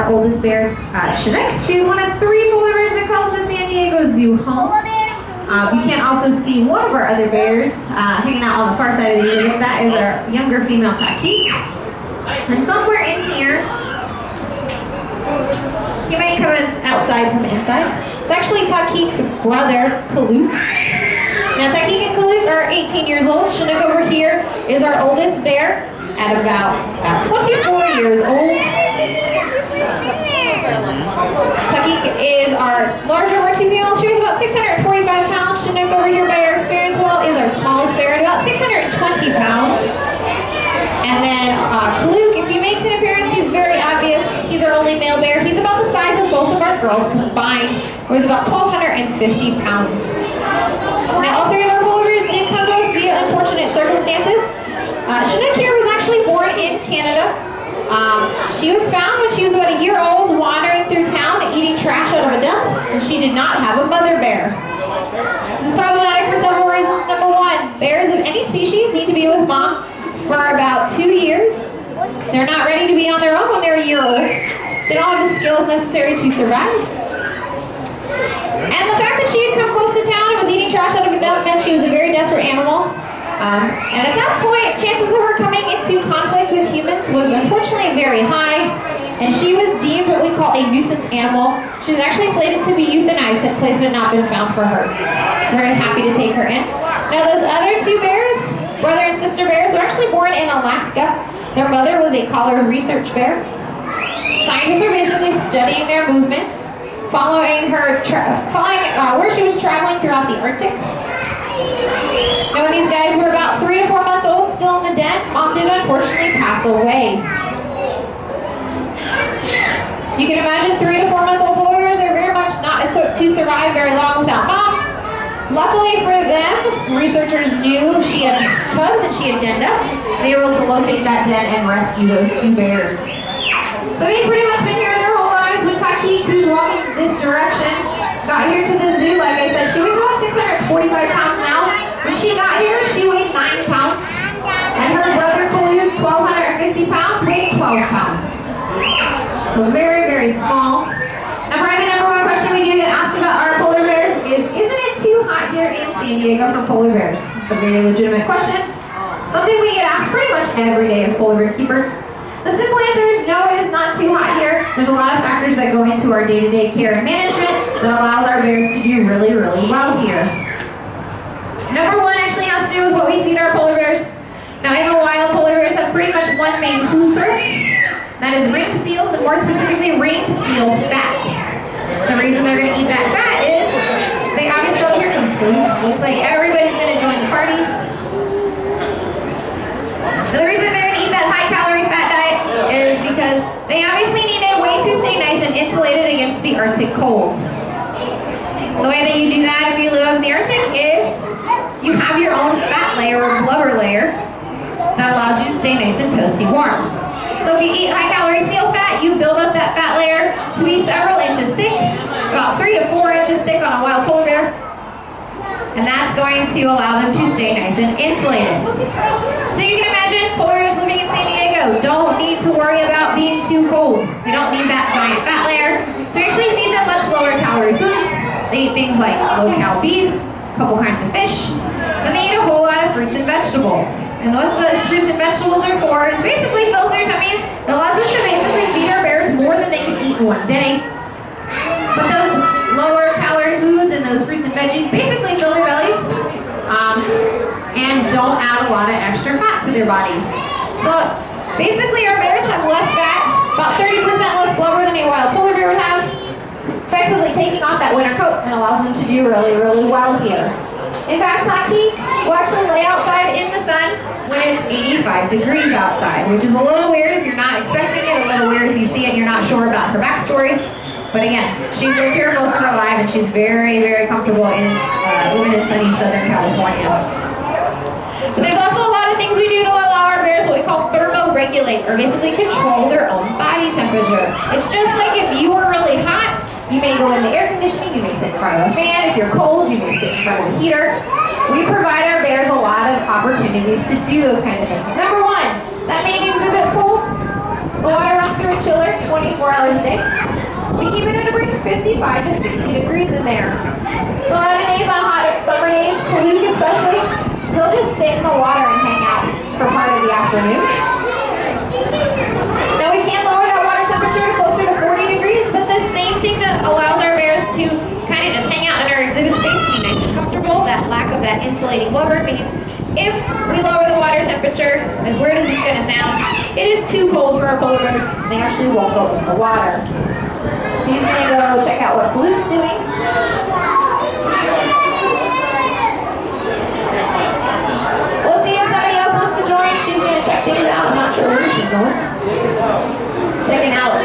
our oldest bear, Chinook. She's one of 3 polar bears that calls the San Diego Zoo home. You can also see one of our other bears hanging out on the far side of the area. That is our younger female Tatqiq. And somewhere in here, you might come outside from inside. It's actually Tatqiq's brother, Kalluk. Now Tatqiq and Kalluk are 18 years old. Chinook over here is our oldest bear at about 24 years old. Tatqiq is our larger of our 2 females. She was about 645 pounds. Chinook over here, by our experience well, is our smallest bear at about 620 pounds. And then Kalluk, if he makes an appearance, he's very obvious. He's our only male bear. He's about the size of both of our girls combined. He's about 1,250 pounds. Now, all 3 of our polar bears did come to us via unfortunate circumstances. Chinook here was actually born in Canada. She was found when she was about a year old, wandering through town, eating trash out of a dump, and she did not have a mother bear. This is problematic for several reasons. Number 1, bears of any species need to be with mom for about 2 years. They're not ready to be on their own when they're a year old. They don't have the skills necessary to survive. And the fact that she had come close to town and was eating trash out of a dump meant she was a very desperate animal. And at that point, chances of her coming into conflict with humans was unfortunately very high, and she was deemed what we call a nuisance animal. She was actually slated to be euthanized had placement not been found for her. Very happy to take her in. Now those other 2 bears, brother and sister bears, were actually born in Alaska. Their mother was a collar research bear. Scientists are basically studying their movements, following her, where she was traveling throughout the Arctic. Now when these guys were about 3 to 4 months old, still in the den, mom did unfortunately pass away. You can imagine 3 to 4 month old polar bears are very much not equipped to survive very long without mom. Luckily for them, researchers knew she had cubs and she had denned up. They were able to locate that den and rescue those 2 bears. So they've pretty much been here their whole lives with Tatqiq, who's walking this direction. Got here to the zoo, like I said, she was about 645 pounds now. When she got here, she weighed 9 pounds. And her brother Kalluk, 1,250 pounds, weighed 12 pounds. So very, very small. Now probably the number 1 question we do get asked about our polar bears is, isn't it too hot here in San Diego for polar bears? It's a very legitimate question. Something we get asked pretty much every day as polar bear keepers. The simple answer is no, it is not too hot here. There's a lot of factors that go into our day-to-day care and management that allows our bears to do really, really well here. Number 1 actually has to do with what we feed our polar bears. Now in the wild, polar bears have pretty much 1 main food source. That is ringed seals, and more specifically ringed seal fat. The reason they're going to eat that fat is, they obviously, oh, here comes food. Looks like everybody's going to join the party. So the reason they're going to eat that high-calorie fat diet is because they obviously need a way to stay nice and insulated against the Arctic cold. The way that you do that if you live in the Arctic is you have your own fat layer or blubber layer that allows you to stay nice and toasty warm. So if you eat high-calorie seal fat, you build up that fat layer to be several inches thick, about 3 to 4 inches thick on a wild polar bear. And that's going to allow them to stay nice and insulated. So you can imagine polar bears living in San Diego don't need to worry about being too cold. They don't need that giant fat layer. So you actually feed them much lower calorie foods. They eat things like low-cal beef, a couple kinds of fish. Then they eat a whole lot of fruits and vegetables. And what those fruits and vegetables are for is basically fills their tummies. It allows us to basically feed our bears more than they can eat in 1 day. But those lower calorie foods and those fruits and veggies basically fill their bellies and don't add a lot of extra fat to their bodies. So basically our bears have less fat, about 30% less blubber than a wild polar bear would have, effectively taking off that winter coat and allows them to do really, really well here. In fact, Tatqiq will actually lay outside in the sun when it's 85 degrees outside, which is a little weird if you're not expecting it, a little weird if you see it and you're not sure about her backstory. But again, she's lived here most of her life and she's very, very comfortable in living in sunny Southern California. But there's also a lot of things we do to allow our bears what we call thermoregulate, or basically control their own body temperature. It's just like if you were really hot, you may go into air conditioning, you may sit in front of a fan. If you're cold, you may sit in front of a heater. We provide our bears a lot of opportunities to do those kind of things. Number 1, that may exhibit pool. The water runs through a chiller. water 24 hours a day. We keep it at a brisk 55 to 60 degrees in there. So a lot of days on hot summer days, Kalluk especially, he'll just sit in the water and hang out for part of the afternoon. Now we can lower that water temperature to closer to 40 degrees, but the same thing that allows our bears to kind of just hang out in our exhibit space, be nice and comfortable, that lack of that insulating blubber means if we lower the water temperature, as weird as it's going to sound, it is too cold for our polar bears. They actually won't go in the water. So he's going to go check out what Kalluk's doing. We'll see if somebody else wants to join. She's going to check things out. I'm not sure where she's going. Checking out